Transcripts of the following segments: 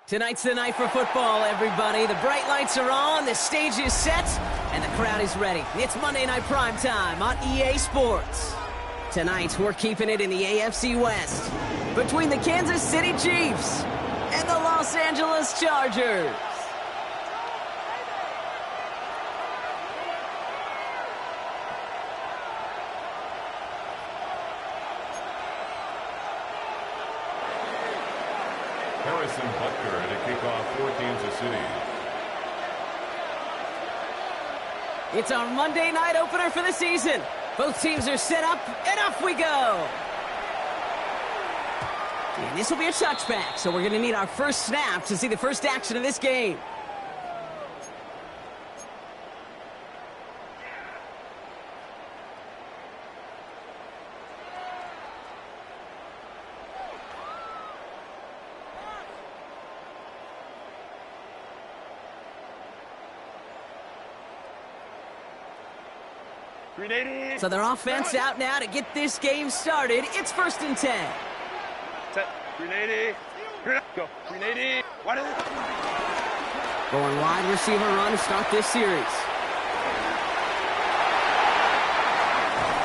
Tonight's the night for football, everybody. The bright lights are on, the stage is set, and the crowd is ready. It's Monday Night Primetime on EA Sports. Tonight, we're keeping it in the AFC West between the Kansas City Chiefs and the Los Angeles Chargers. Harrison Butker to kick off for Kansas City. It's our Monday night opener for the season. Both teams are set up, and off we go. And this will be a touchback, so we're going to need our first snap to see the first action of this game. So their offense out now to get this game started. It's 1st and 10. Set. 380. Go. 380. Going wide receiver run to start this series.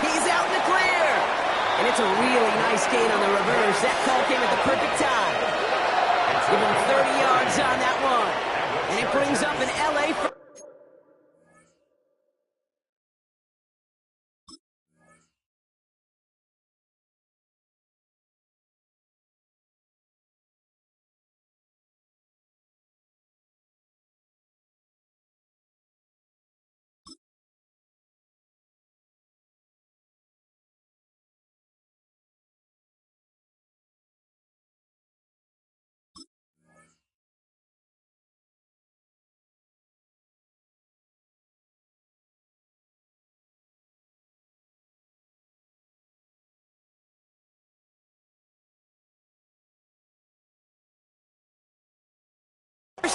He's out in the clear. And it's a really nice gain on the reverse. That call came at the perfect time. Give him 30 yards on that one. And it brings up an LA first.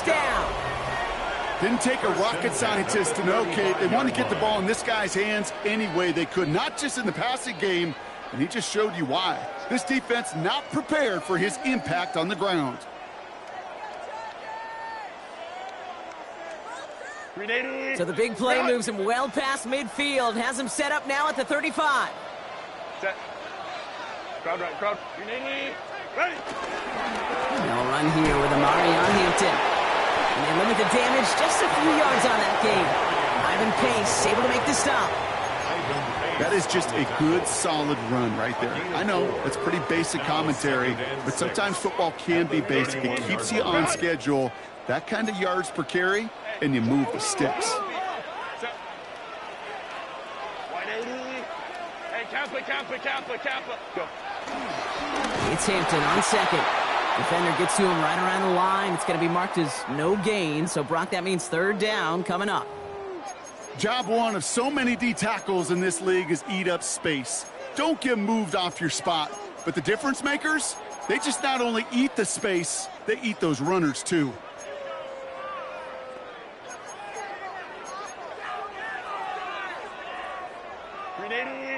Down. Didn't take a rocket scientist to know, Kate. They wanted to get the ball in this guy's hands any way they could, not just in the passing game, and he just showed you why. This defense not prepared for his impact on the ground. So the big play moves him well past midfield, has him set up now at the 35. Set. Crowd right, crowd. 380. Ready. No run here with Amari on Hampton. And they limit the damage just a few yards on that game. Ivan Pace able to make the stop. That is just a good, solid run right there. I know, it's pretty basic commentary, but sometimes football can be basic. It keeps you on schedule, that kind of yards per carry, and you move the sticks. Go. It's Hampton on second. Defender gets to him right around the line. It's going to be marked as no gain. So, Brock, that means 3rd down coming up. Job one of so many D tackles in this league is eat up space. Don't get moved off your spot. But the difference makers, they just not only eat the space, they eat those runners too.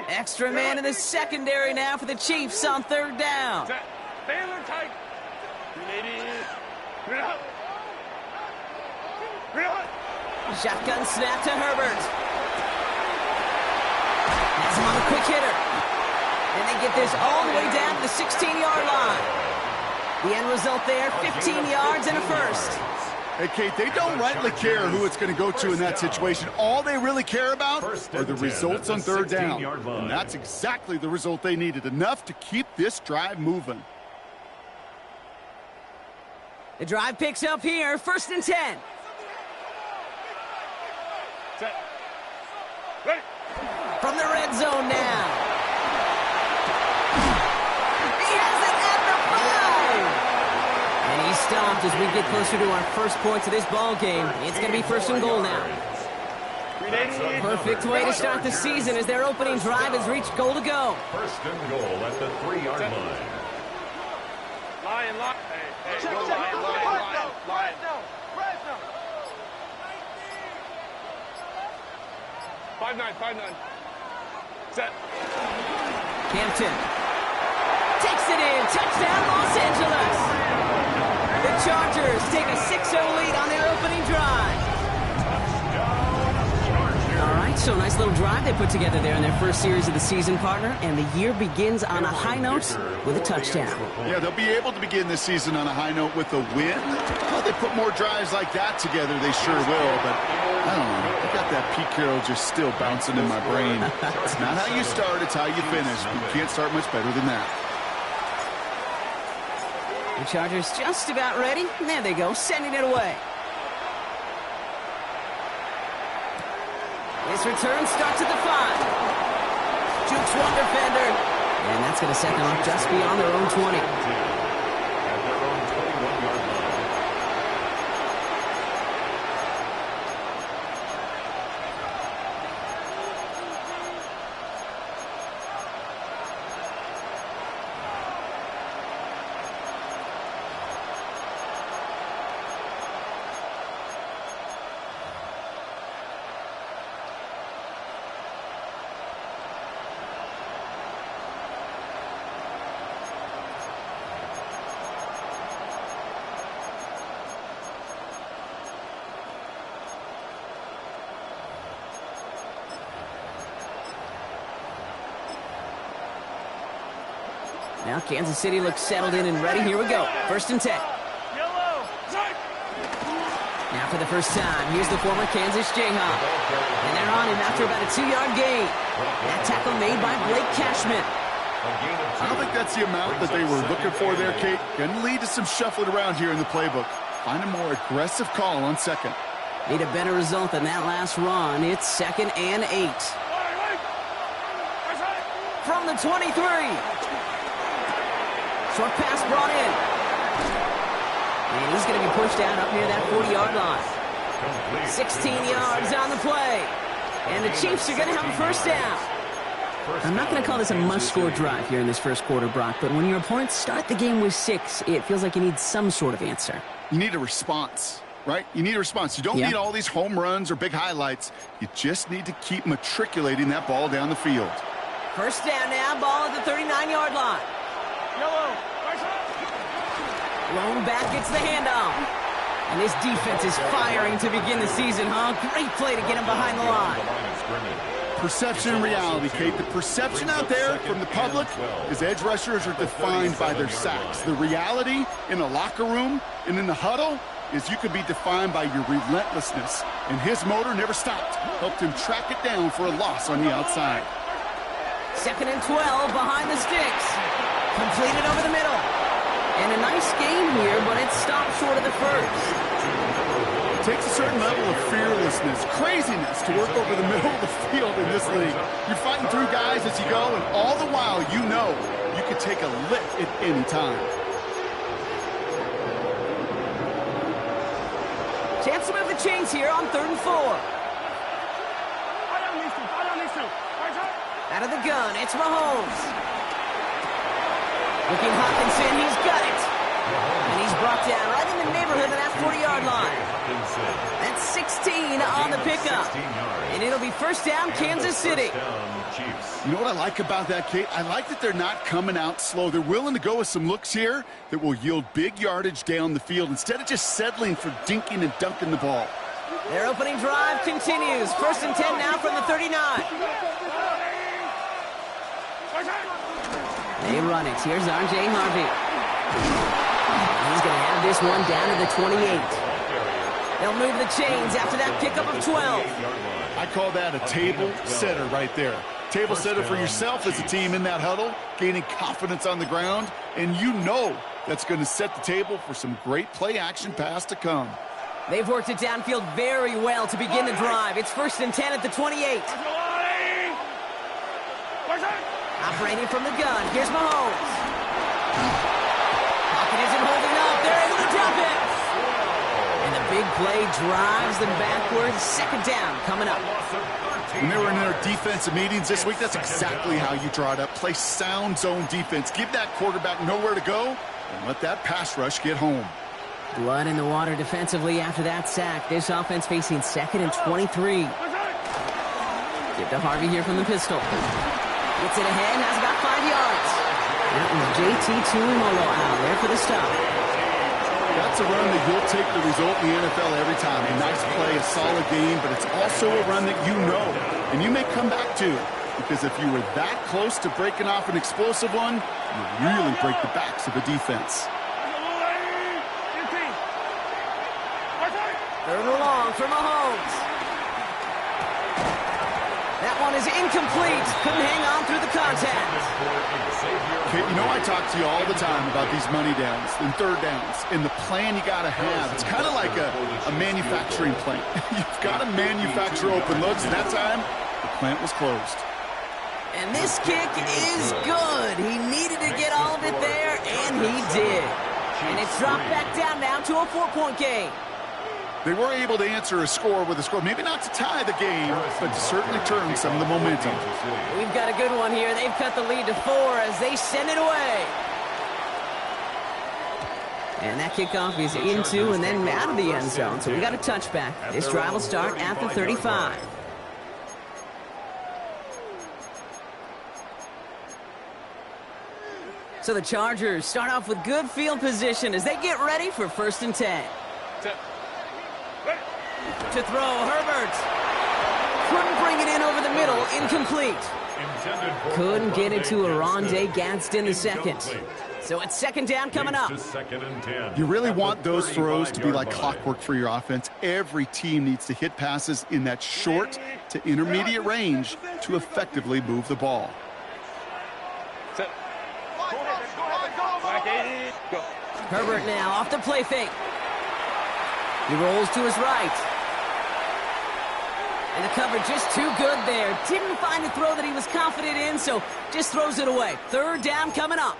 Extra man in the secondary now for the Chiefs on 3rd down. Baylor tight. 380. Shotgun snap to Herbert. That's him on a quick hitter. And they get this all the way down to the 16-yard line. The end result there, 15 yards and a first. Hey, Kate, they don't rightly care who it's going to go to in that situation. All they really care about are the results on 3rd down. And that's exactly the result they needed, enough to keep this drive moving. The drive picks up here, 1st and 10. Set. Ready. From the red zone now. He has it at the 5. And he's stopped as we get closer to our first points of this ball game. It's going to be 1st and goal now. Perfect way to start the season as their opening drive has reached goal to go. 1st and goal at the 3-yard line. Lion, lion. Hey, go lion, lion, lion. Five nine. Set. Hampton takes it in. Touchdown, Los Angeles. The Chargers take a 6-0 lead on their opening drive. All right, so nice little drive they put together there in their first series of the season, partner, and the year begins on a high note with a touchdown. Yeah, they'll be able to begin this season on a high note with a win. Well, they put more drives like that together, they sure will, but I don't know. I got that Pete Carroll just still bouncing in my brain. It's not how you start, it's how you finish. You can't start much better than that. The Chargers just about ready. There they go, sending it away. This return starts at the 5. Jukes one defender. And that's going to set them up just beyond their own 20. At their own 21-yard line. Now Kansas City looks settled in and ready. Here we go. 1st and 10. Yellow. Now for the first time, here's the former Kansas Jayhawk. And they're on him after about a 2-yard gain. That tackle made by Blake Cashman. I don't think that's the amount that they were looking for there, Kate. Going to lead to some shuffling around here in the playbook. Find a more aggressive call on second. Need a better result than that last run. It's 2nd and 8. From the 23. Short pass brought in. And he's going to be pushed out up near that 40-yard line. 16 yards on the play. And the Chiefs are going to have a first down. I'm not going to call this a must-score drive here in this first quarter, Brock, but when your opponents start the game with 6, it feels like you need some sort of answer. You need a response, right? You need a response. You don't need all these home runs or big highlights. You just need to keep matriculating that ball down the field. First down now, ball at the 39-yard line. Yellow. Lone back gets the handoff. And this defense is firing to begin the season, huh? Great play to get him behind the line. Perception and reality, Kate. The perception out there from the public is edge rushers are defined by their sacks. The reality in a locker room and in the huddle is you could be defined by your relentlessness. And his motor never stopped. Helped him track it down for a loss on the outside. 2nd and 12 behind the sticks. Completed over the middle. And a nice game here, but it stopped short of the first. It takes a certain level of fearlessness, craziness to work over the middle of the field in this league. You're fighting through guys as you go, and all the while you know you can take a lick at any time. Chance to move the chains here on 3rd and 4. Out of the gun, it's Mahomes. Looking Hawkinson, he's got it. And he's brought down right in the neighborhood of that 40-yard line. That's 16 on the pickup. And it'll be first down, Kansas City. You know what I like about that, Kate? I like that they're not coming out slow. They're willing to go with some looks here that will yield big yardage down the field instead of just settling for dinking and dunking the ball. Their opening drive continues. 1st and 10 now from the 39. They run it. Here's R.J. Harvey. He's going to have this one down to the 28. They'll move the chains after that pickup of 12. I call that a table setter right there. Table setter for yourself as a team in that huddle, gaining confidence on the ground, and you know that's going to set the table for some great play-action pass to come. They've worked it downfield very well to begin the drive. It's 1st and 10 at the 28. Operating from the gun. Here's Mahomes. Pocket isn't holding up. They're able to drop it. And the big play drives them backwards. 2nd down coming up. When they were in their defensive meetings this week, that's exactly how you draw it up. Play sound zone defense. Give that quarterback nowhere to go, and let that pass rush get home. Blood in the water defensively after that sack. This offense facing 2nd and 23. Give to Harvey here from the pistol. Gets it ahead, has about 5 yards. That was JT Tuimolo out there for the stop. That's a run that you'll take the result in the NFL every time. A nice play, a solid game, but it's also a run that you know, and you may come back to. Because if you were that close to breaking off an explosive one, you really break the backs of a defense. 3rd and long for Mahomes. That one is incomplete. Couldn't hang on through the contact. Okay, you know I talk to you all the time about these money downs and 3rd downs and the plan you got to have. It's kind of like a manufacturing plant. You've got to manufacture open looks, and that time, the plant was closed. And this kick is good. He needed to get all of it there, and he did. And it's dropped back down now to a 4-point game. They were able to answer a score with a score, maybe not to tie the game, but to certainly turn some of the momentum. We've got a good one here. They've cut the lead to 4 as they send it away. And that kickoff is into and then out of the end zone, so we got a touchback. This drive will start at the 35. So the Chargers start off with good field position as they get ready for 1st and 10. To throw, Herbert. Couldn't bring it in over the middle, incomplete. Couldn't get it to Arondé Gadsden the second. So it's 2nd down coming up. You really want those throws to be like clockwork for your offense. Every team needs to hit passes in that short to intermediate range to effectively move the ball. Herbert now off the play fake. He rolls to his right. And the coverage just too good there. Didn't find the throw that he was confident in, so just throws it away. 3rd down coming up.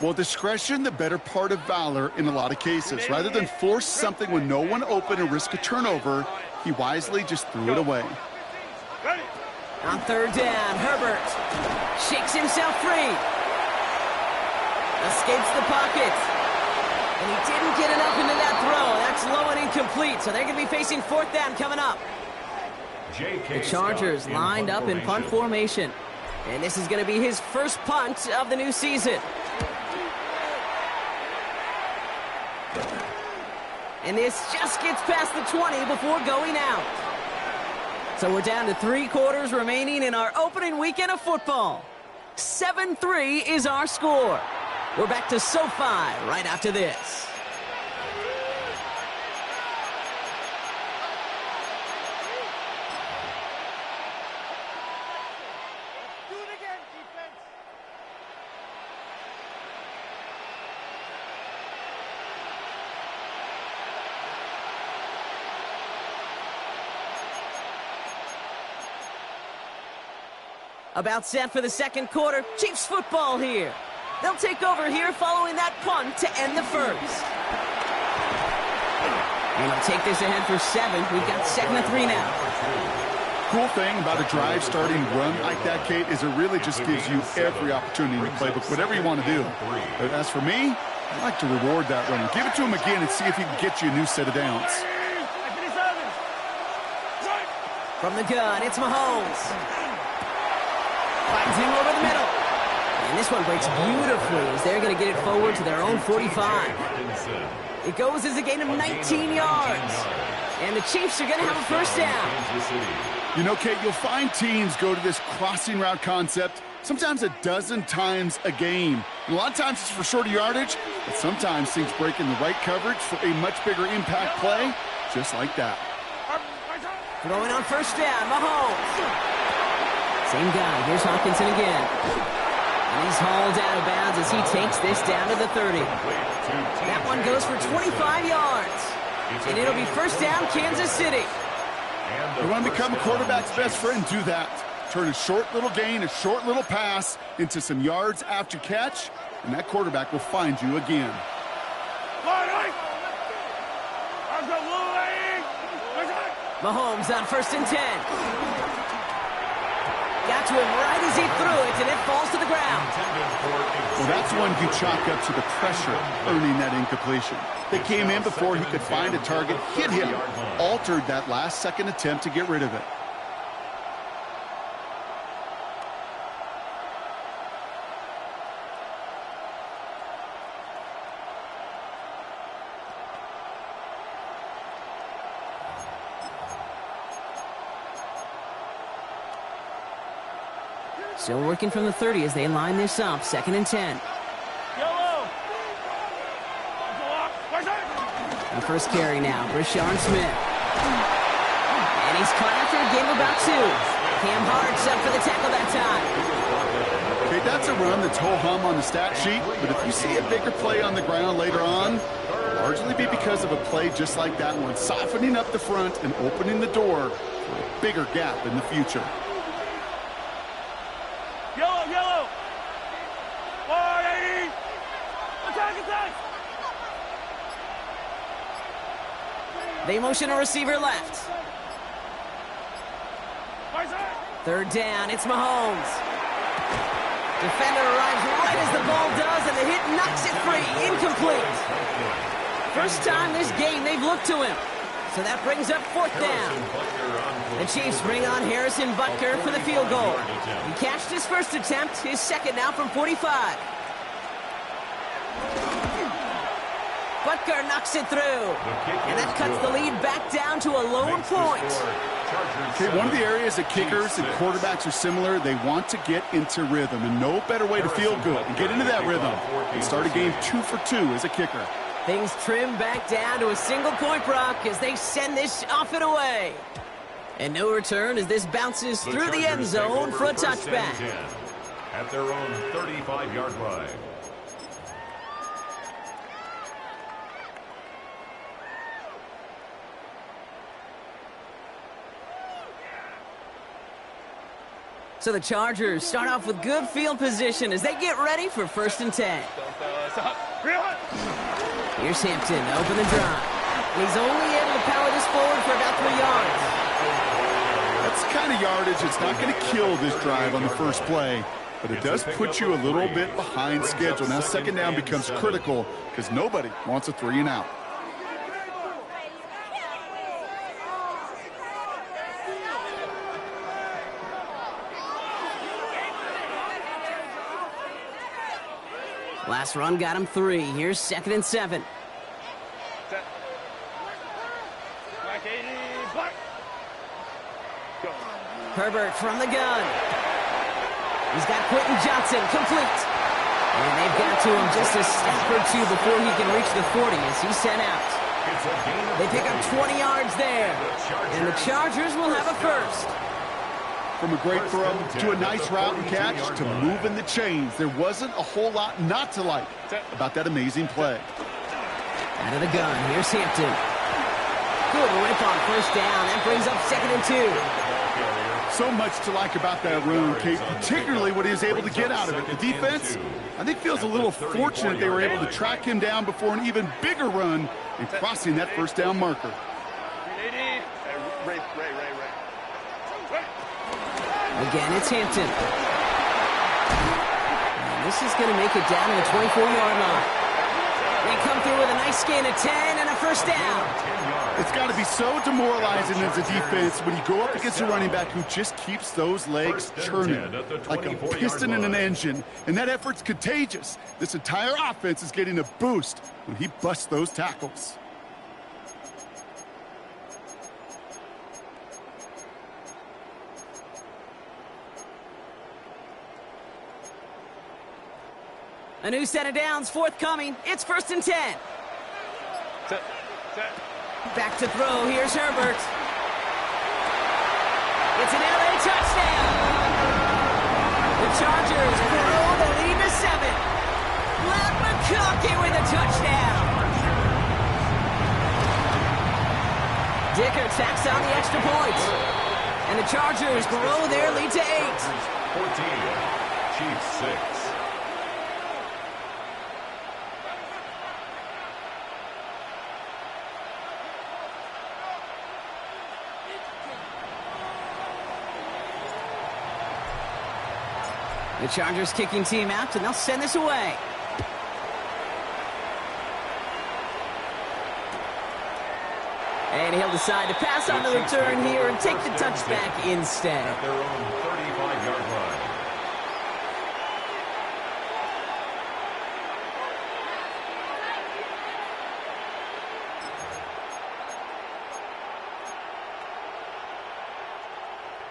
Well, discretion, the better part of valor in a lot of cases. Rather than force something when no one open and risk a turnover, he wisely just threw it away. On 3rd down, Herbert shakes himself free. Escapes the pocket. And he didn't get enough into that throw. That's low and incomplete, so they're going to be facing 4th down coming up. The Chargers lined up in punt formation. And this is going to be his first punt of the new season. And this just gets past the 20 before going out. So we're down to 3 quarters remaining in our opening weekend of football. 7-3 is our score. We're back to SoFi right after this. About set for the 2nd quarter. Chiefs football here. They'll take over here following that punt to end the 1st. And they'll take this ahead for 7. We've got 2nd and 3 now. Cool thing about a drive starting run like that, Kate, is it really just gives you every opportunity in the playbook, whatever you want to do. But as for me, I like to reward that runner. Give it to him again and see if he can get you a new set of downs. From the gun, it's Mahomes. Finds him over the middle. And this one breaks beautifully as they're going to get it forward to their own 45. It goes as a gain of 19 yards. And the Chiefs are going to have a 1st down. You know, Kate, you'll find teams go to this crossing route concept sometimes a dozen times a game. And a lot of times it's for shorter yardage, but sometimes teams break in the right coverage for a much bigger impact play, just like that. Throwing on 1st down, Mahomes. Same guy, here's Hawkinson again. And he's hauled out of bounds as he takes this down to the 30. That one goes for 25 yards. And it'll be 1st down, Kansas City. You want to become a quarterback's best friend? Do that. Turn a short little gain, a short little pass into some yards after catch, and that quarterback will find you again. Mahomes on 1st and 10. Got to him right as he threw it, and it falls to the ground. Well, that's one you chalk up to the pressure earning that incompletion. They came in before he could find a target, hit him, altered that last-second attempt to get rid of it. Still working from the 30 as they line this up. 2nd and 10. Yellow. The first carry now, Brashard Smith. And he's caught after a game of about 2. Cam Hart's up for the tackle that time. Okay, that's a run that's ho-hum on the stat sheet, but if you see a bigger play on the ground later on, largely be because of a play just like that one, softening up the front and opening the door for a bigger gap in the future. Yellow, yellow. 180. Attack, attack. They motion a receiver left. 3rd down, it's Mahomes. Defender arrives right as the ball does, and the hit knocks it free. Incomplete. First time this game they've looked to him. So that brings up 4th down. The Chiefs bring on Harrison Butker for the field goal. He cashed his first attempt, his second now from 45. Butker knocks it through. And that cuts the lead back down to a lone point. Okay, one of the areas that kickers and quarterbacks are similar, they want to get into rhythm, and no better way to feel good and get into that rhythm and start a game 2 for 2 as a kicker. Things trim back down to a single point, Brock, as they send this off and away. And no return as this bounces through the end zone for a touchback. At their own 35-yard line. So the Chargers start off with good field position as they get ready for 1st and 10. Here's Hampton, open the drive. And he's only able to power this forward for about 3 yards. That's the kind of yardage that's not going to kill this drive on the first play, but it does put you a little bit behind schedule. Now 2nd down becomes critical because nobody wants a 3 and out. Last run got him 3. Here's 2nd and 7. Herbert from the gun. He's got Quentin Johnson complete. And they've got to him just a step or 2 before he can reach the 40 as he's sent out. They pick up 20 yards there. And the Chargers will have a first. From a great throw to a nice route and catch to moving the chains, there wasn't a whole lot not to like about that amazing play. Out of the gun, here's Hampton. Good rip on 1st down. That brings up 2nd and 2. So much to like about that run, Kate, particularly what he was able to get out of it. The defense, I think, feels a little fortunate they were able to track him down before an even bigger run and crossing that 1st down marker. Again, it's Hampton. And this is going to make it down to the 24-yard line. They come through with a nice gain of 10 and a 1st down. It's got to be so demoralizing as a defense when you go up against a running back who just keeps those legs churning like a piston in an engine. And that effort's contagious. This entire offense is getting a boost when he busts those tackles. A new set of downs forthcoming. It's 1st and 10. Set. Back to throw. Here's Herbert. It's an LA touchdown. The Chargers grow the lead to 7. Matt McConkey with a touchdown. Dicker tacks on the extra point. And the Chargers grow their lead to 8. 14. Chiefs 6. The Chargers kicking team out, and they'll send this away. And he'll decide to pass on the return here and take the touchback instead. At their own 35-yard line.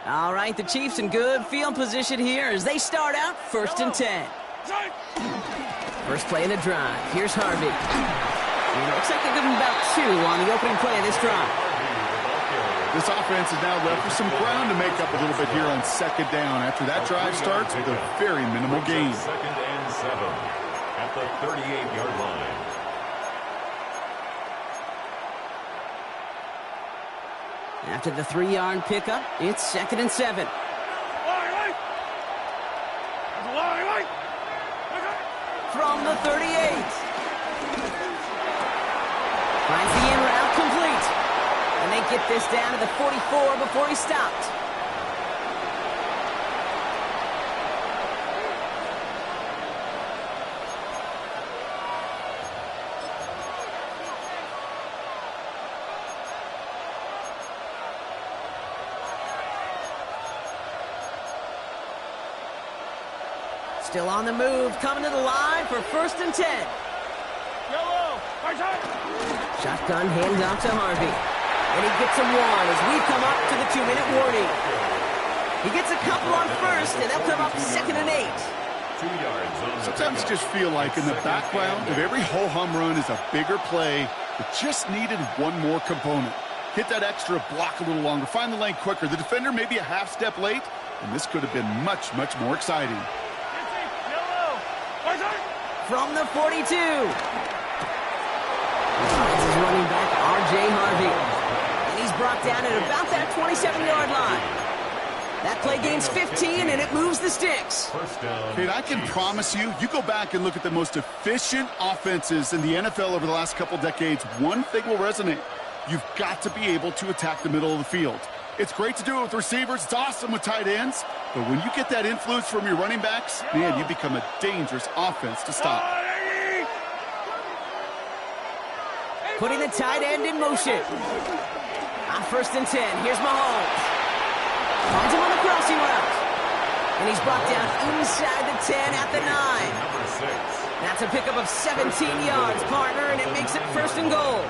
All right, the Chiefs in good field position here as they start out 1st and 10. First play of the drive. Here's Harvey. And it looks like they give him about 2 on the opening play of this drive. This offense is now left with some ground to make up a little bit here on 2nd down after that drive starts with a very minimal gain. 2nd and 7 at the 38-yard line. After the 3-yard pickup, it's 2nd and 7. From the 38. Finds the in route complete. And they get this down to the 44 before he stopped. Still on the move, coming to the line for 1st and 10. Yellow. Shotgun handoff to Harvey. And he gets him 1 as we come up to the 2-minute warning. He gets a couple on 1st, and they'll come up 2nd and 8. 2 yards on the Sometimes just feel like in the background of every ho-hum run is a bigger play that just needed one more component. Hit that extra block a little longer, find the lane quicker. The defender may be a half step late, and this could have been much, much more exciting. From the 42. This is running back R.J. Harvey. And he's brought down at about that 27-yard line. That play gains 15, and it moves the sticks. First down. Kate, I can promise you, you go back and look at the most efficient offenses in the NFL over the last couple decades, one thing will resonate. You've got to be able to attack the middle of the field. It's great to do it with receivers. It's awesome with tight ends. But when you get that influence from your running backs, man, you become a dangerous offense to stop. Putting the tight end in motion. On 1st and 10, here's Mahomes. Finds him on the crossing route. And he's brought down inside the 10 at the 9. Number 6. That's a pickup of 17 yards, partner, and it makes it 1st and goal.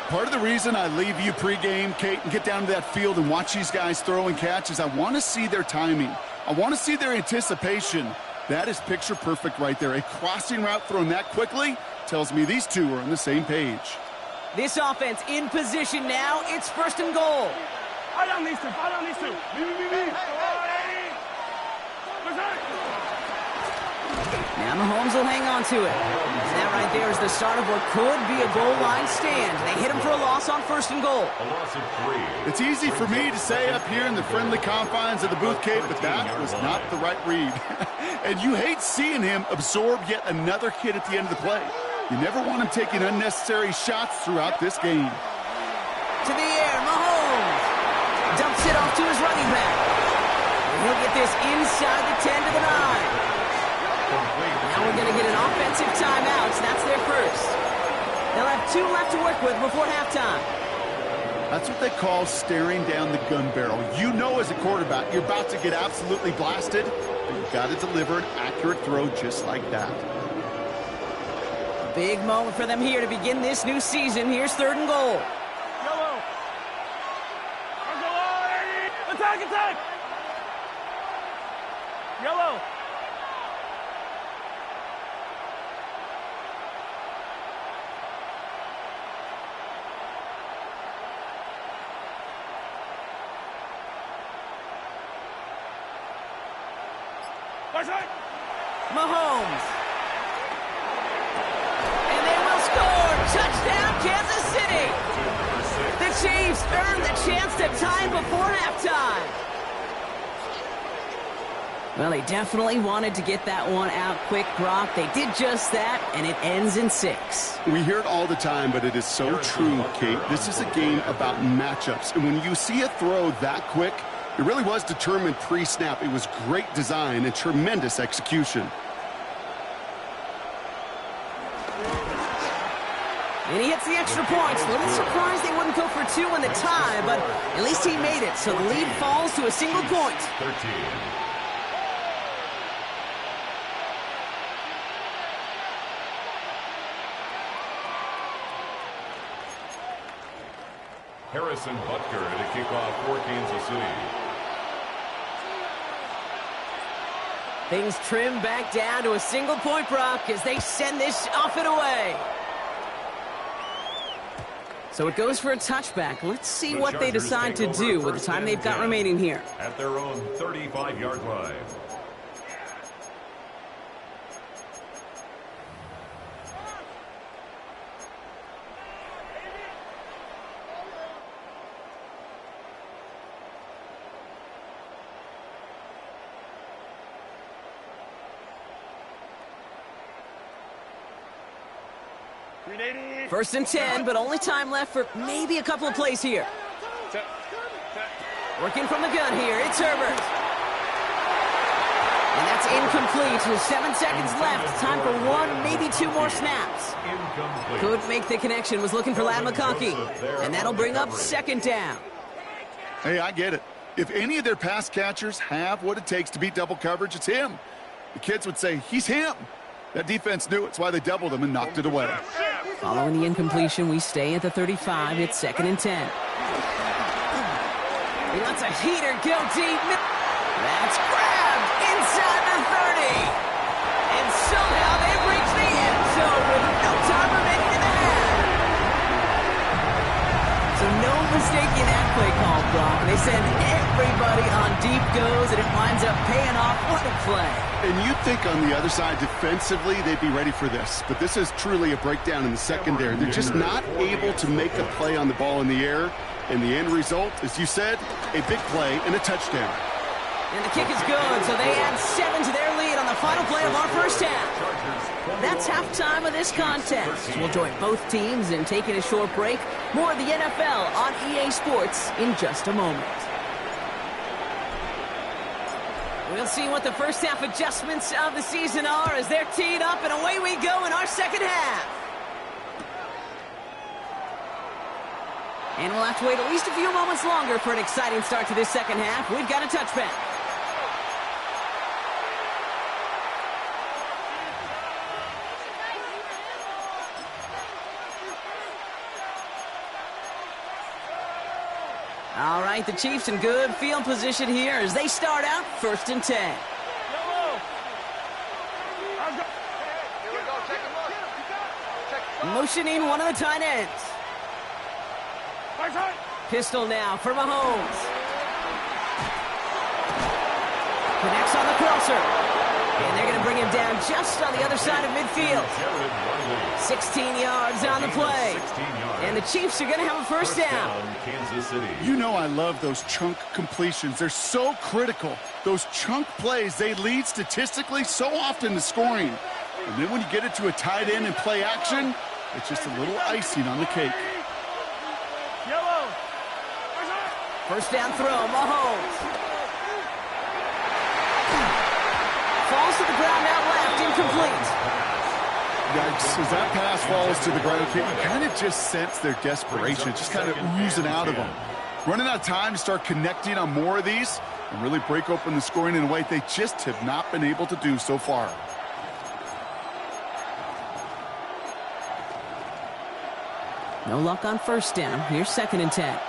Part of the reason I leave you pregame, Kate, and get down to that field and watch these guys throw and catch is I want to see their timing. I want to see their anticipation. That is picture perfect right there. A crossing route thrown that quickly tells me these two are on the same page. This offense in position now. It's 1st and goal. I down these two. Now Mahomes will hang on to it. And that right there is the start of what could be a goal line stand. They hit him for a loss on 1st and goal. A loss of 3. It's easy for me to say up here in the friendly confines of the booth, Kate, but that was not the right read. And you hate seeing him absorb yet another hit at the end of the play. You never want him taking unnecessary shots throughout this game. To the air, Mahomes dumps it off to his running back. And he'll get this inside the 10 to the 9. Now we're going to get an offensive timeout. That's their first. They'll have 2 left to work with before halftime. That's what they call staring down the gun barrel. You know as a quarterback you're about to get absolutely blasted, but you've got to deliver an accurate throw just like that. Big moment for them here to begin this new season. Here's 3rd and goal. Yellow. Attack. Yellow. Mahomes. And they will score. Touchdown, Kansas City. The Chiefs earn the chance to tie before halftime. Well, they definitely wanted to get that one out quick, Brock. They did just that, and it ends in 6. We hear it all the time, but it is so true, Kate. This is a game about matchups. And when you see a throw that quick, It really was determined pre-snap. It was great design and tremendous execution. And he hits the extra points. A little surprised they wouldn't go for 2 in the tie, but at least he made it. So the lead falls to a single point. 13. Harrison Butker to kick off for Kansas City. Things trim back down to a single point, Brock, as they send this off and away. So it goes for a touchback. Let's see what they decide to do with the time they've got remaining here. At their own 35-yard line. First and 10, but only time left for maybe a couple of plays here. Working from the gun here, it's Herbert. And that's incomplete with 7 seconds left. Time for 1, maybe 2 more snaps. Could make the connection, was looking for Ladd McConkey. And that'll bring up second down. Hey, I get it. If any of their pass catchers have what it takes to beat double coverage, it's him. The kids would say, he's him. That defense knew it's why they doubled him and knocked it away. Following the incompletion, we stay at the 35. It's second and 10. He lets a heater go deep. That's grabbed inside the 30. And somehow they've reached the end zone with no time remaining in the half. So no mistaking that play call, Brock. They send everybody on deep goes, and it winds up paying off. What a play. And you'd think on the other side, defensively, they'd be ready for this. But this is truly a breakdown in the secondary. They're just not able to make a play on the ball in the air. And the end result, as you said, a big play and a touchdown. And the kick is good, so they add 7 to their lead on the final play of our first half. That's halftime of this contest. We'll join both teams in taking a short break. More of the NFL on EA Sports in just a moment. We'll see what the first half adjustments of the season are as they're teed up, and away we go in our second half. And we'll have to wait at least a few moments longer for an exciting start to this second half. We've got a touchback. All right, the Chiefs in good field position here as they start out first and 10. Motioning one of the tight ends. Pistol now for Mahomes. Connects on the crosser. And they're going to bring him down just on the other side of midfield. 16 yards on the play. And the Chiefs are going to have a first down. Kansas City. You know I love those chunk completions. They're so critical. Those chunk plays, they lead statistically so often to scoring. And then when you get it to a tight end and play action, it's just a little icing on the cake. First down throw, Mahomes. Falls to the ground out left, incomplete. Yikes, as that pass falls to the ground, you kind of just sense their desperation, just kind of oozing out of them. Running out of time to start connecting on more of these and really break open the scoring in a way they just have not been able to do so far. No luck on first down. Here's second and 10.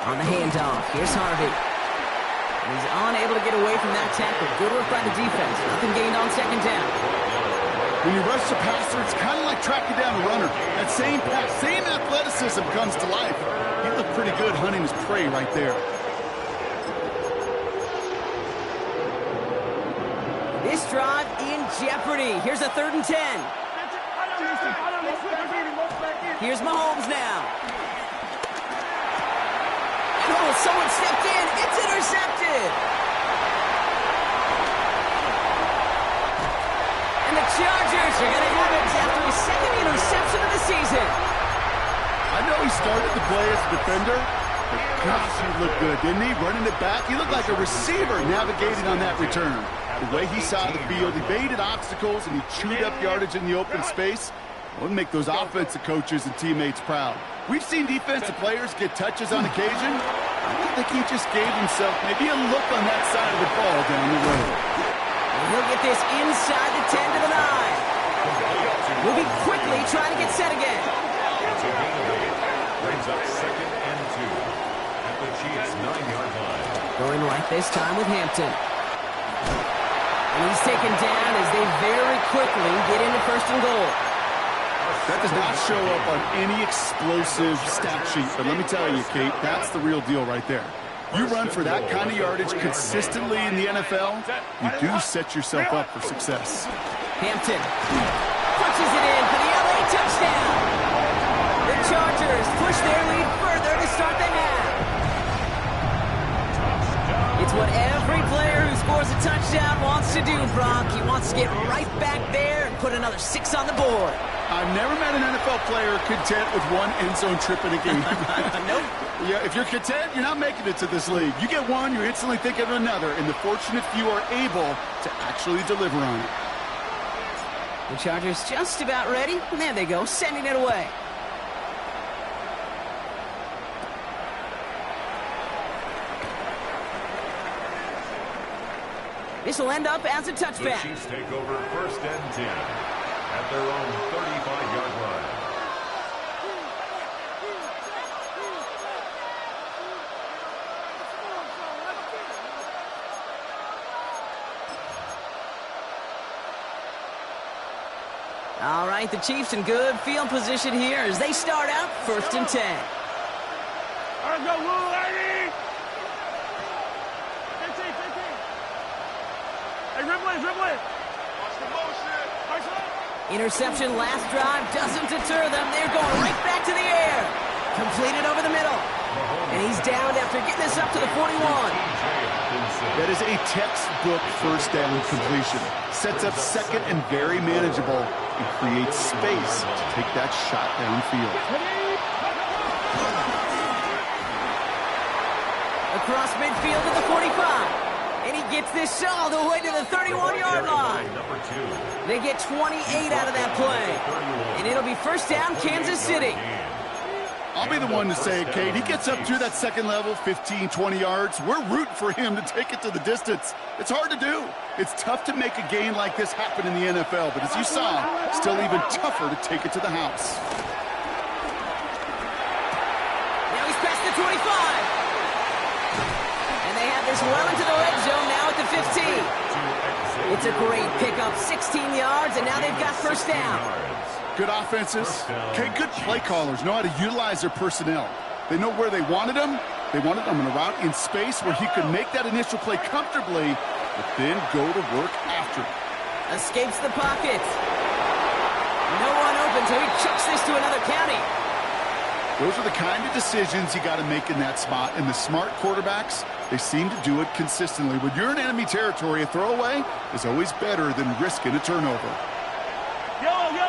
On the handoff, here's Harvey. He's unable to get away from that tackle. Good work by the defense. Nothing gained on second down. When you rush the passer, it's kind of like tracking down a runner. That same pass, same athleticism comes to life. He looked pretty good hunting his prey right there. This drive in jeopardy. Here's a 3rd and 10. Here's Mahomes now. Oh, someone stepped in. It's intercepted. And the Chargers are going to have it after a second interception of the season. I know he started the play as a defender, but gosh, he looked good, didn't he? Running it back, he looked like a receiver navigating on that return. The way he saw the field, he baited obstacles, and he chewed up yardage in the open space. It would make those offensive coaches and teammates proud. We've seen defensive players get touches on occasion. I think he just gave himself maybe a look on that side of the ball down the road. And he'll get this inside the 10 to the 9. Moving quickly, trying to get set again. It's a gain of 8. Brings up 2nd and 2 at the Chiefs' 9-yard line. Going right this time with Hampton. And he's taken down as they very quickly get into 1st and goal. That does not show up on any explosive stat sheet, but let me tell you, Kate, that's the real deal right there. You run for that kind of yardage consistently in the NFL, you do set yourself up for success. Hampton punches it in for the LA touchdown. The Chargers push their lead further to start the half. It's what every player who scores a touchdown wants to do, Brock. He wants to get right back there and put another 6 on the board. I've never met an NFL player content with one end zone trip in a game. Nope. Yeah, if you're content, you're not making it to this league. You get one, you're instantly thinking of another, and the fortunate few are able to actually deliver on it. The Chargers just about ready, and there they go, sending it away. This will end up as a The touchback. Chiefs take over 1st and 10 at their own 35-yard line. All right, the Chiefs in good field position here as they start out 1st and 10. All right, go, Lou, lady! 15. Hey, dribble it. Watch the motion. Interception last drive doesn't deter them. They're going right back to the air. Completed over the middle. And he's down after getting this up to the 41. That is a textbook 1st down completion. Sets up 2nd and very manageable and creates space to take that shot downfield. Across midfield to the 45. And he gets this all the way to the 31-yard line. They get 28 out of that play. And it'll be 1st down, Kansas City. I'll be the one to say it, Kate. He gets up to that 2nd level, 15, 20 yards. We're rooting for him to take it to the distance. It's hard to do. It's tough to make a gain like this happen in the NFL, but as you saw, still even tougher to take it to the house. Now he's past the 25. And they have this well into the red zone now at the 15. It's a great pickup, 16 yards, and now they've got 1st down. Good offenses. Okay, good play callers know how to utilize their personnel. They know where they wanted them. They wanted them in a route in space where he could make that initial play comfortably, but then go to work after it. Escapes the pocket. No one open, so he chucks this to another county. Those are the kind of decisions you got to make in that spot. And the smart quarterbacks, they seem to do it consistently. When you're in enemy territory, a throwaway is always better than risking a turnover. Yellow.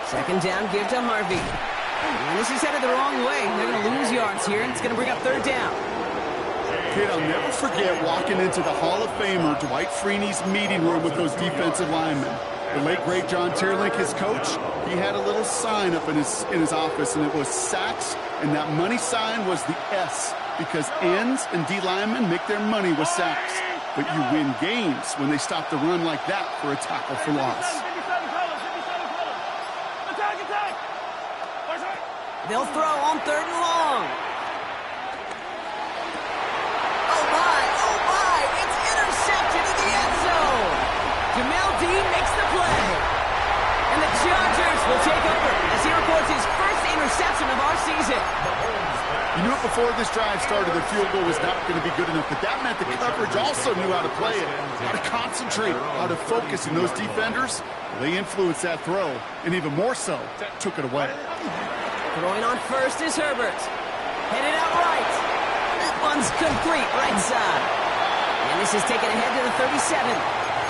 2nd down, give to Harvey. And this is headed the wrong way. They're going to lose yards here, and it's going to bring up 3rd down. Kid, I'll never forget walking into the Hall of Famer Dwight Freeney's meeting room with those defensive linemen. The late, great John Tierlink, his coach, he had a little sign up in his office, and it was sacks, and that money sign was the S, because ends and D linemen make their money with sacks. But you win games when they stop the run like that for a tackle for loss. They'll throw on 3rd and long. Oh, my. It's intercepted in the end zone. Jamel Dean makes the play. And the Chargers will take over as he records his 1st interception of our season. You knew it before this drive started, the field goal was not going to be good enough, but that meant the coverage also knew how to play it, how to concentrate, how to focus, and those defenders, they influenced that throw, and even more so, took it away. Throwing on 1st is Herbert. Headed out right. That one's complete right side. And this is taken ahead to the 37.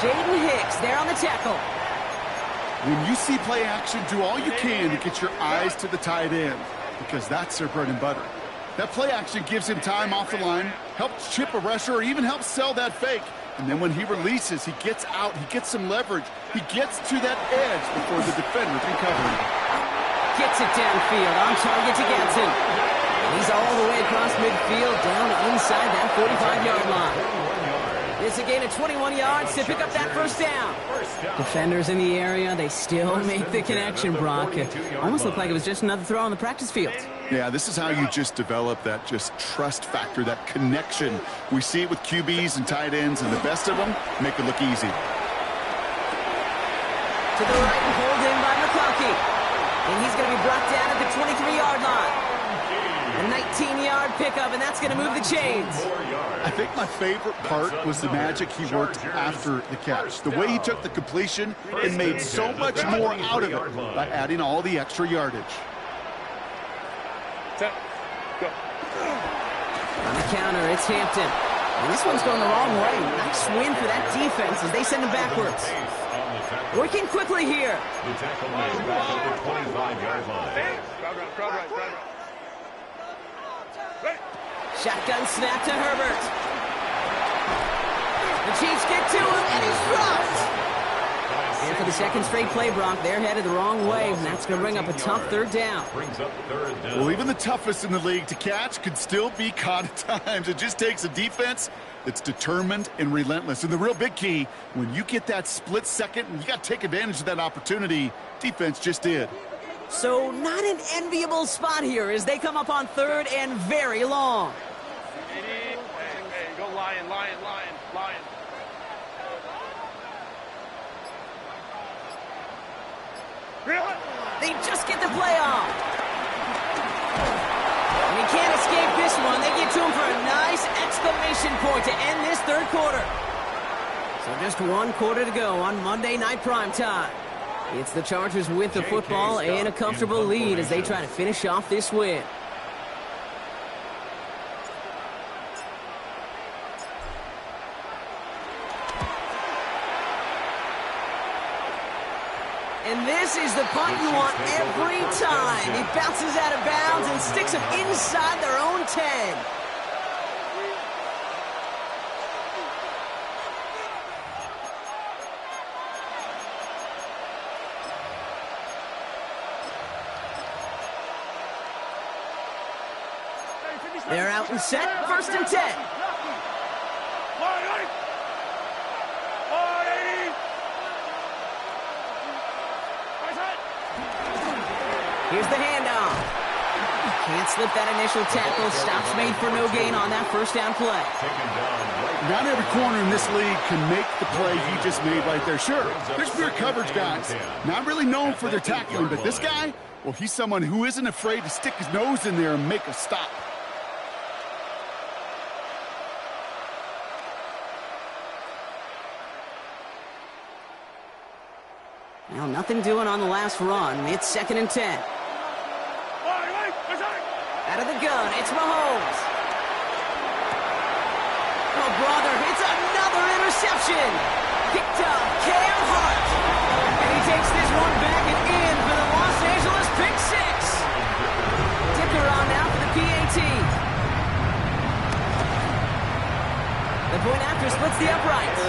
Jaden Hicks there on the tackle. When you see play action, do all you can to get your eyes to the tight end, because that's their bread and butter. That play action gives him time off the line, helps chip a rusher, or even helps sell that fake. And then when he releases, he gets out, he gets some leverage. He gets to that edge before the defender can cover him. Gets it downfield, on target to Gatson. And he's all the way across midfield, down inside that 45-yard line. It's a gain of 21 yards to pick up that first down. Defenders in the area, they still make the connection, Brock. It almost looked like it was just another throw on the practice field. Yeah, this is how you just develop that just trust factor, that connection. We see it with QBs and tight ends, and the best of them make it look easy. To the right and pulled in by McConkey. And he's going to be brought down at the 23-yard line. A 19-yard pickup, and that's going to move the chains. I think my favorite part was the magic he worked after the catch. The way he took the completion and made so much more out of it by adding all the extra yardage. On the counter, it's Hampton. And this one's going the wrong way. Nice win for that defense as they send him backwards. Working quickly here. The tackle made back at the 25-yard line. Shotgun snap to Herbert. The Chiefs get to him, and he's dropped. And for the second straight play, Brock, they're headed the wrong way, and that's going to bring up a tough third down. Well, even the toughest in the league to catch could still be caught at times. It just takes a defense that's determined and relentless. And the real big key, when you get that split second, you got to take advantage of that opportunity. Defense just did. So not an enviable spot here as they come up on third and very long. Hey, go Lion. They just get the play off. And he can't escape this one. They get to him for a nice exclamation point to end this third quarter. So just one quarter to go on Monday Night Primetime. It's the Chargers with the football and a comfortable lead as they try to finish off this win. And this is the punt you want every time. It bounces out of bounds and sticks them inside their own 10. They're out and set, 1st and 10. Here's the handoff. Can't slip that initial tackle. Stops made for no gain on that first down play. Not every corner in this league can make the play he just made right there. Sure, there's pure coverage guys, not really known for their tackling, but this guy, well, he's someone who isn't afraid to stick his nose in there and make a stop. Well, nothing doing on the last run. It's 2nd and 10. Out of the gun, it's Mahomes. Oh, brother, it's another interception. Picked up Cam Hart. And he takes this one back and in for the Los Angeles pick six. Dicker on now for the PAT. The point after splits the uprights.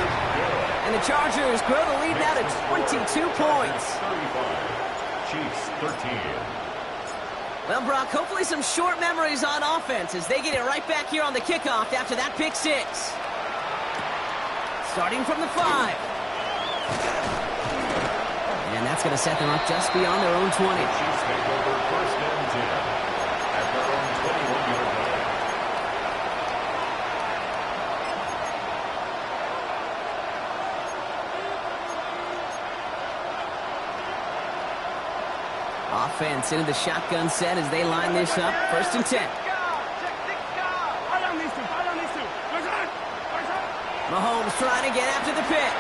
And the Chargers grow the lead now to 22 points. 35. Chiefs 13. Well, Brock, hopefully some short memories on offense as they get it right back here on the kickoff after that pick six. Starting from the 5. And that's going to set them up just beyond their own 20. Chiefs take over 1st and 10 at their own 21-yard line. Offense into the shotgun set as they line this up. 1st and 10. Mahomes trying to get after the pick.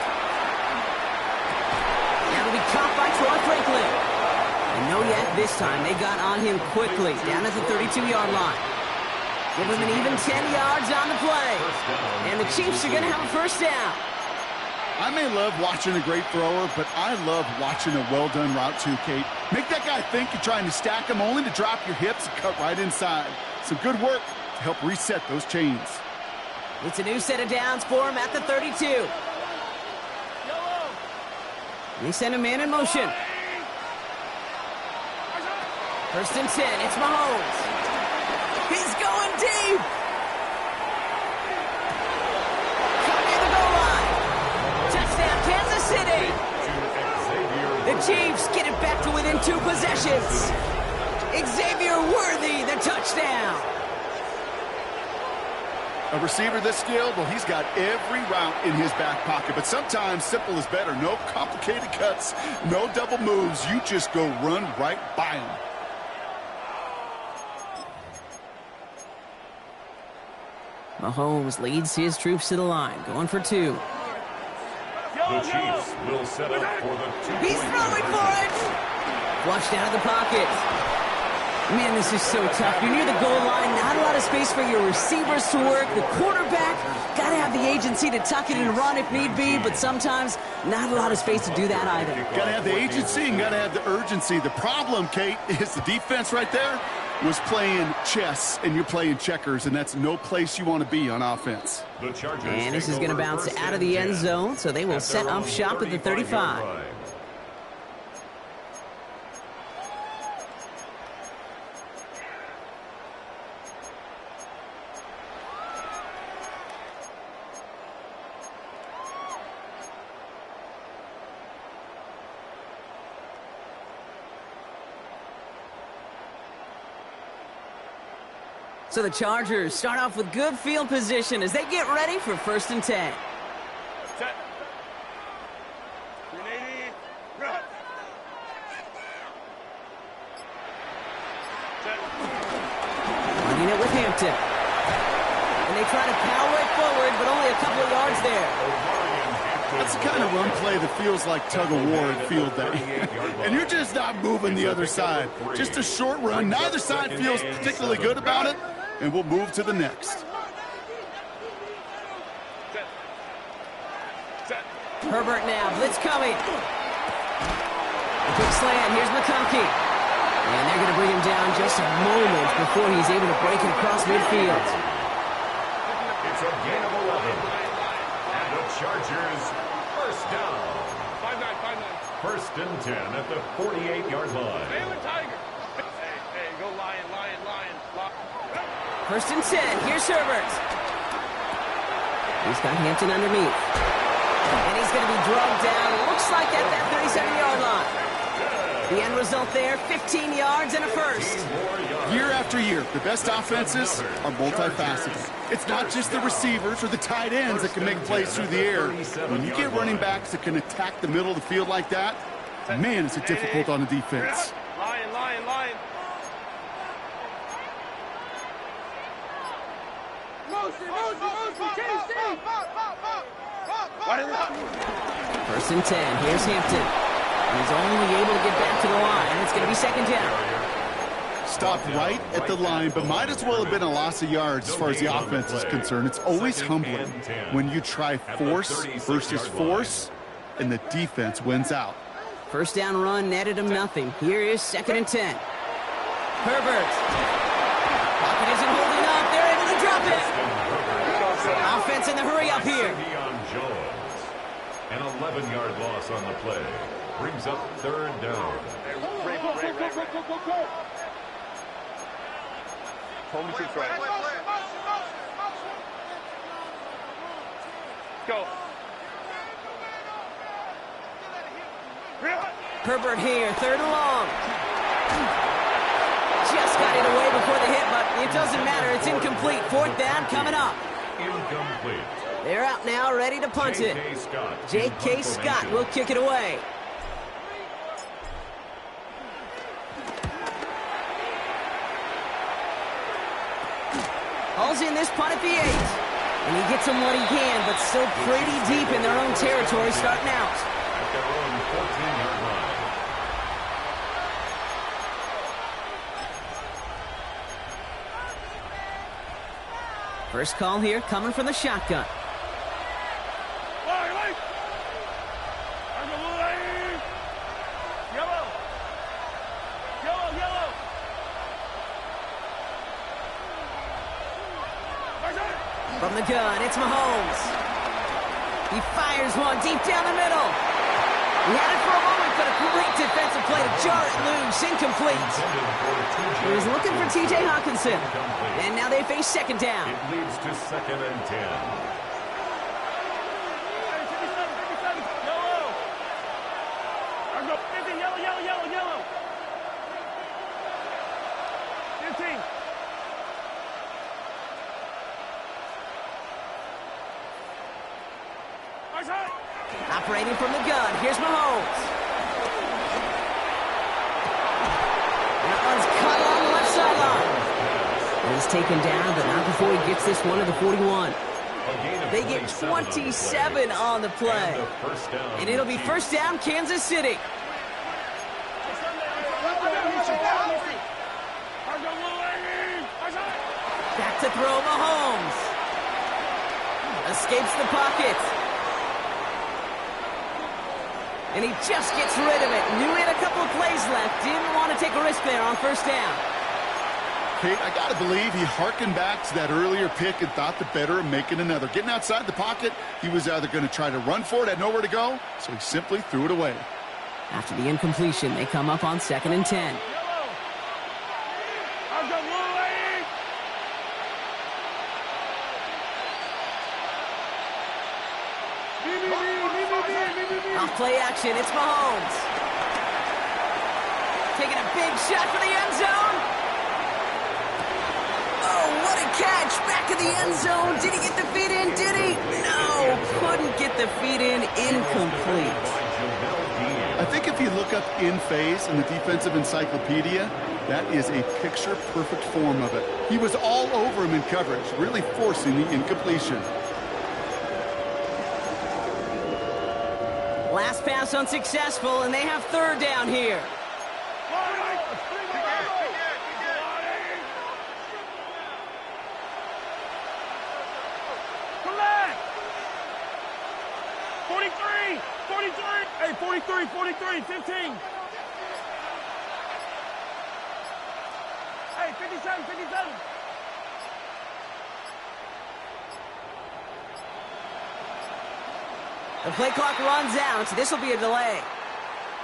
That'll be caught by Troy Franklin. And no yet this time. They got on him quickly down at the 32-yard line. Give him an even 10 yards on the play. And the Chiefs are going to have a first down. I may love watching a great thrower, but I love watching a well-done route too, Kate. Make that guy think you're trying to stack him only to drop your hips and cut right inside. Some good work to help reset those chains. It's a new set of downs for him at the 32. They send a man in motion. First and 10, it's Mahomes. He's going deep. Caught near the goal line. Touchdown, Kansas City. The Chiefs get it back to within 2 possessions. Xavier Worthy, the touchdown. A receiver this skilled, well, he's got every route in his back pocket. But sometimes simple is better. No complicated cuts, no double moves. You just go run right by him. Mahomes leads his troops to the line, going for 2. The Chiefs will set up for the 2. He's throwing for it! Flushed out of the pocket. Man, this is so tough. You're near the goal line, not a lot of space for your receivers to work. The quarterback, got to have the agency to tuck it and run if need be, but sometimes not a lot of space to do that either. Got to have the agency and got to have the urgency. The problem, Kate, is the defense right there was playing chess, and you're playing checkers, and that's no place you want to be on offense. And this is going to bounce out of the end zone, so they will set up shop at the 35. So the Chargers start off with good field position as they get ready for 1st and 10. Set. 380. Run. Set. Running it with Hampton. And they try to power it forward, but only a couple of yards there. That's the kind of run play that feels like tug-of-war at field day. And you're just not moving the other side. Just a short run. Neither side feels particularly good about it. And we'll move to the next. Set. Set. Herbert now, blitz coming. A quick slant, here's McConkey. And they're going to bring him down just a moment before he's able to break it across midfield. It's a gain of 11. And the Chargers, first down. 5-9. 1st and 10 at the 48-yard line. Baylor Tiger. Hey, go Lion. 1st and 10, here's Herbert. He's got Hampton underneath. And he's going to be drugged down, looks like at that 37-yard line. The end result there, 15 yards and a first. Year after year, the best offenses are multifaceted. It's not just the receivers or the tight ends that can make plays through the air. When you get running backs that can attack the middle of the field like that, man, is it difficult on the defense. Lion. First and 10, here's Hampton. He's only able to get back to the line. It's going to be 2nd down. Stopped right at the line, but might as well have been a loss of yards as far as the offense is concerned. It's always humbling when you try force versus force, and the defense wins out. First down run netted him nothing. Here is 2nd and 10. Herbert. Pocket isn't holding up. They're able to drop it. Offense in the hurry up here. An 11-yard loss on the play. Brings up 3rd down. Go. Herbert here, 3rd and long. Just got it away before the hit, but it doesn't matter. It's incomplete. 4th down coming up. Incomplete. They're out now, ready to punt it. J.K. Scott will kick it away. Hauls in this punt at the 8. And he gets them what he can, but still pretty deep in their own territory starting out. At their own 14-yard line. First call here coming from the shotgun. From the gun, it's Mahomes. He fires one deep down the middle. He had it for a moment, but a great defensive play to jar it loose. Incomplete. He was looking for T.J. Hawkinson. And now they face second down. It leads to 2nd and 10. Yellow. 15. Operating from the gun, here's Mahomes. That one's cut on the left sideline. And he's taken down, but not before he gets this one to the 41. They get 27 on the play. And it'll be first down, Kansas City. Back to throw, Mahomes. Escapes the pocket. And he just gets rid of it. Knew he had a couple of plays left. Didn't want to take a risk there on first down. Kate, I got to believe he hearkened back to that earlier pick and thought the better of making another. Getting outside the pocket, he was either going to try to run for it, had nowhere to go, so he simply threw it away. After the incompletion, they come up on 2nd and 10. Off play action, it's Mahomes. Taking a big shot for the end zone. Oh, what a catch. Back of the end zone. Did he get the feet in? Did he? No, couldn't get the feet in. Incomplete. I think if you look up in phase in the defensive encyclopedia, that is a picture-perfect form of it. He was all over him in coverage, really forcing the incompletion. Last pass unsuccessful, and they have third down here. Come back! 43! Hey, 43, 15. Hey, 57. The play clock runs out. This will be a delay.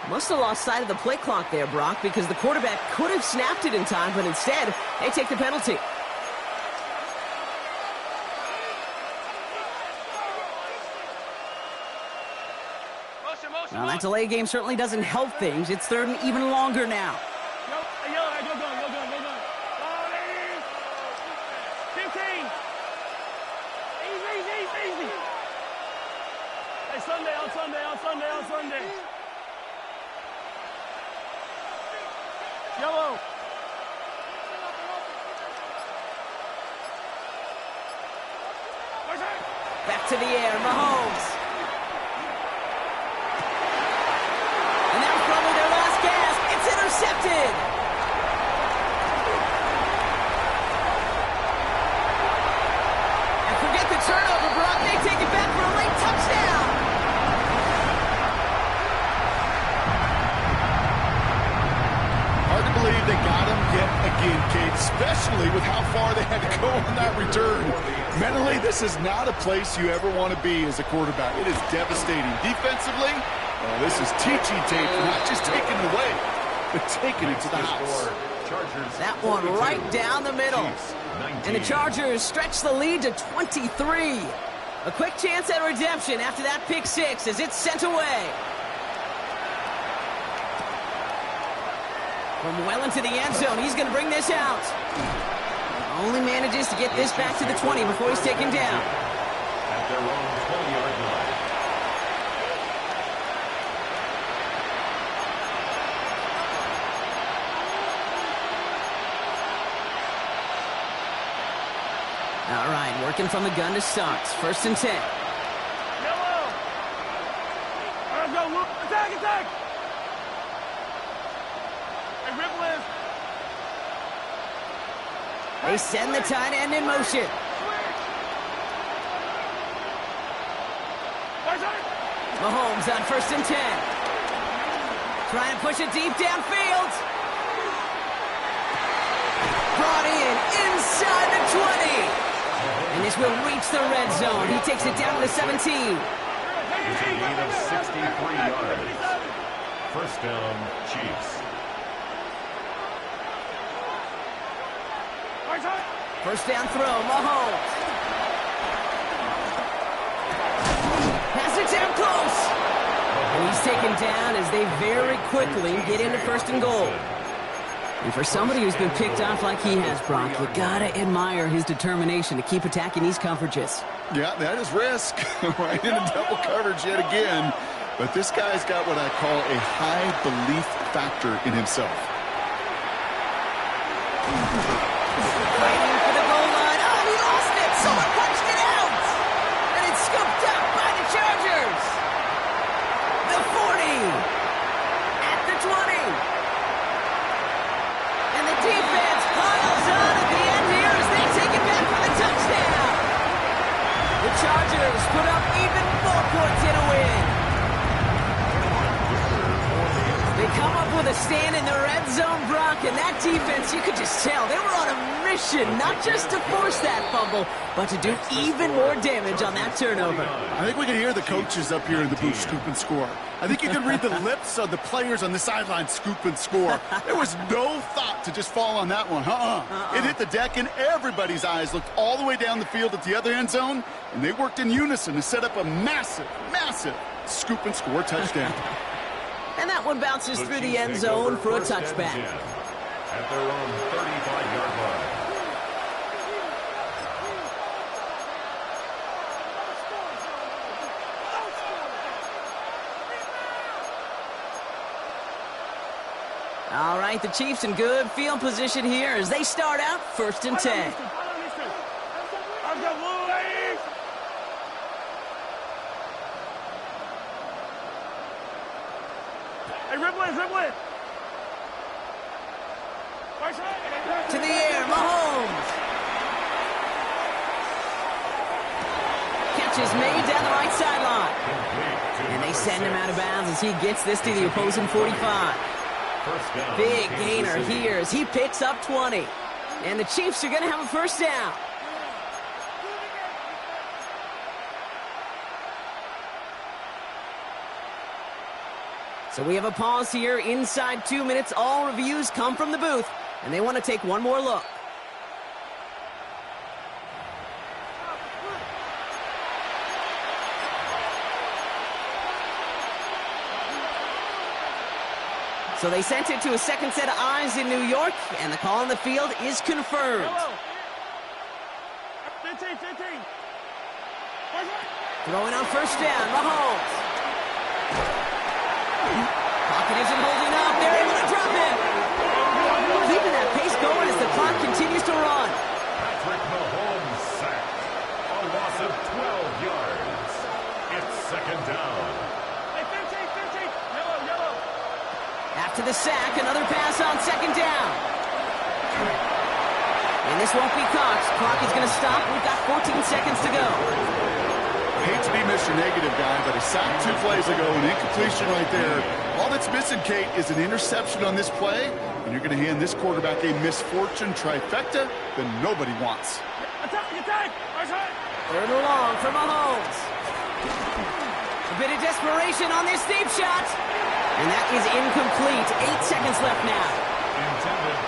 Must have lost sight of the play clock there, Brock, because the quarterback could have snapped it in time, but instead, they take the penalty. Well, that delay game certainly doesn't help things. It's third and even longer now. Go gun. 15. Easy. Hey, on Sunday. Yellow. Back to the air, Mahomes. And that was probably their last gasp. It's intercepted. And forget the turnover, Brock. They take it back for a late touchdown. Hard to believe they got him yet again, Kate, especially with how far they had to go on that return. Mentally, this is not a place you ever want to be as a quarterback. It is devastating. Defensively, well, this is teaching tape, not just taking it away, but taking it to the house. That one right down the middle. And the Chargers stretch the lead to 23. A quick chance at redemption after that pick six as it's sent away. From well into the end zone, he's going to bring this out. Only manages to get this back to the 20 before he's taken down. At their own 20-yard line. All right, working from the gun to start. 1st and 10. Yellow. Let's go. Attack. Hey, Ripple is. They send the tight end in motion. Mahomes on 1st and 10. Trying to push it deep downfield. Brought in inside the 20. And this will reach the red zone. He takes it down to the 17. It's a gain of 63 yards. First down, Chiefs. First down throw, Mahomes. Pass it down close. And he's taken down as they very quickly get into first and goal. And for somebody who's been picked off like he has, Brock, you gotta admire his determination to keep attacking these coverages. Yeah, that is risk. Right into double coverage yet again. But this guy's got what I call a high belief factor in himself. Fighting for the goal line. Oh, he lost it. Someone punched it out. And it's scooped up by the Chargers. The 40. At the 20. And the defense piles on at the end here as they take it back for the touchdown. The Chargers put up even more points in a win. They come up with a stand in the red zone, Brock, and that defense, you could just tell, they were on a mission, not just to force that fumble, but to do even more damage on that turnover. I think we can hear the coaches up here in the booth scoop and score. I think you can read the lips of the players on the sideline scoop and score. There was no thought to just fall on that one. It hit the deck, and everybody's eyes looked all the way down the field at the other end zone, and they worked in unison to set up a massive, massive scoop and score touchdown. And that one bounces through the end zone for a touchback. At their own 35-yard line. All right, the Chiefs in good field position here as they start out 1st and 10. Hey, dribble it. To the air, Mahomes. Catch is made down the right sideline. And they send him out of bounds as he gets this to the opposing 45. Big gainer here as he picks up 20. And the Chiefs are going to have a first down. So we have a pause here inside 2 minutes. All reviews come from the booth, and they want to take one more look. So they sent it to a second set of eyes in New York, and the call on the field is confirmed. 15. Throwing on first down, Mahomes. Pocket isn't holding up. They're able to drop it. Keeping that pace going as the clock continues to run. Patrick Mahomes sacked. A loss of 12 yards. It's second down. Hey, 15. Yellow. After the sack, another pass on second down. And this won't be caught. Clock is going to stop. We've got 14 seconds to go. I hate to be Mr. Negative guy, but a sack 2 plays ago, an incompletion right there. All that's missing, Kate, is an interception on this play, and you're going to hand this quarterback a misfortune trifecta that nobody wants. Attack! Third and long for Mahomes. A bit of desperation on this deep shot. And that is incomplete. 8 seconds left now.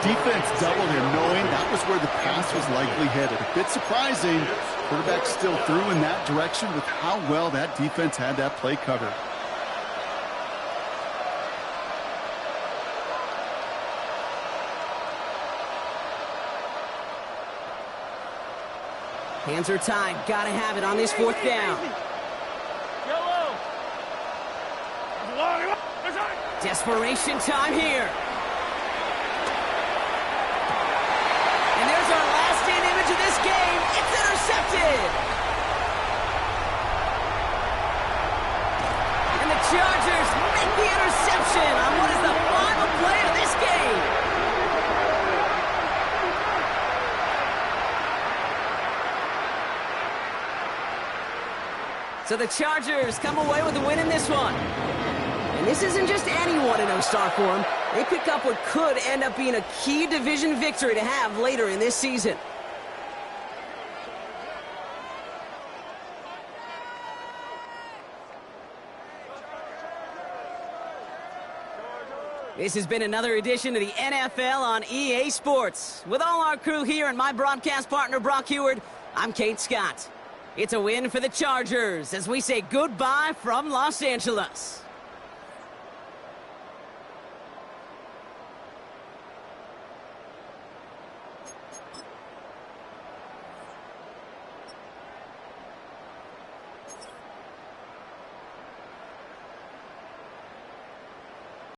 Defense doubled him, knowing that was where the pass was likely headed. A bit surprising. Quarterback still threw in that direction with how well that defense had that play covered. Hands are tied. Gotta have it on this 4th down. Yellow. Desperation time here. And there's our last stand image of this game. It's intercepted. And the Chargers make the interception on what is the final play of this game. So the Chargers come away with a win in this one. And this isn't just any 1-0 start for them. They pick up what could end up being a key division victory to have later in this season. This has been another edition of the NFL on EA Sports. With all our crew here and my broadcast partner, Brock Heward, I'm Kate Scott. It's a win for the Chargers as we say goodbye from Los Angeles.